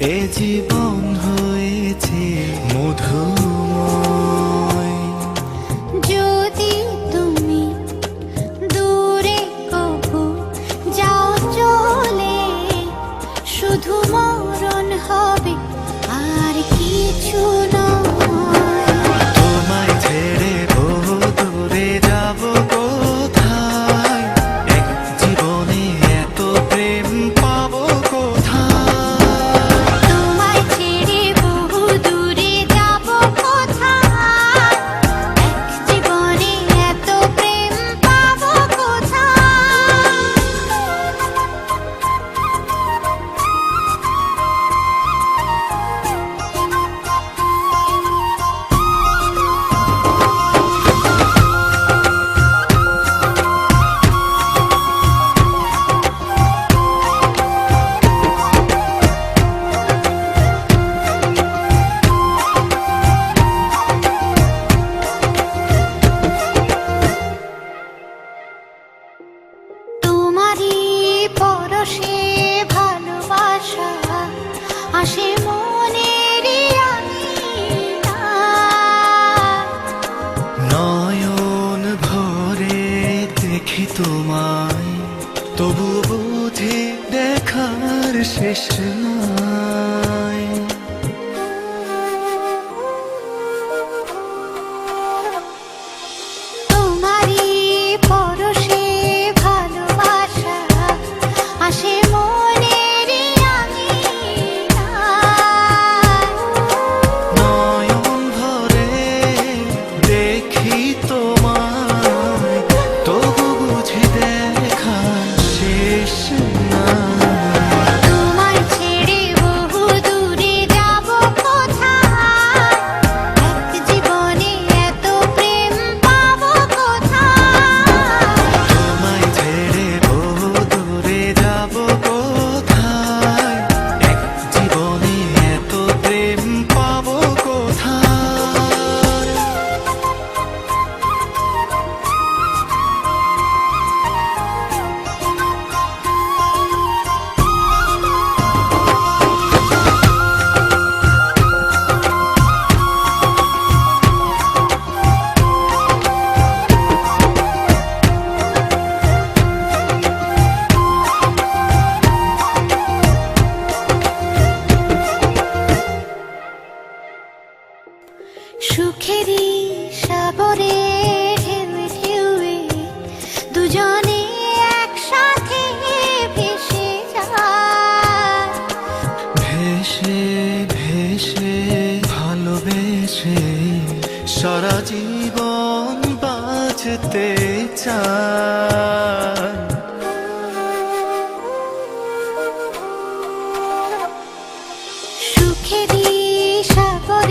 এ জীবন হয়েছে মধুময়। যদি তুমি দূরে কবু যাও চলে, শুধু মরণ হবে আর কিছু নয়। তোমায় ছেড়ে বহু দূরে যাব কোথায়, এক জীবনে এত প্রেম পাবো কোথায়। তোমায় ছেড়ে বহু দূরে যাব কোথায়, এক জীবনে এত প্রেম পাবো কোথায়। তোমারই পরশে ভালোবাসা আসে মনের নয়ন ভরে দেখি তোমায়, তবু বুঝি দেখার শেষ নাই। তোমারই পরশে ভালোবাসা আসে মনের নয়ন ভরে দেখি তোমায়, তবু বুঝি দেখার শেষ নাই। তোমায় ছেড়ে বহু দূরে যাব কোথায়, এক জীবনে এত প্রেম পাবো কোথায়। তোমায় ছেড়ে বহু দূরে যাব কোথায়, এক জীবনে এত প্রেম পাবো কোথায়। সুখেরই সাগরে ঢেউয়ে ঢেউয়ে দুজনে একসাথে ভেসে যায়। ভেসে ভেসে ভালোবেসে সারা জীবন বাঁচতে চাই। সুখেরই সাগরে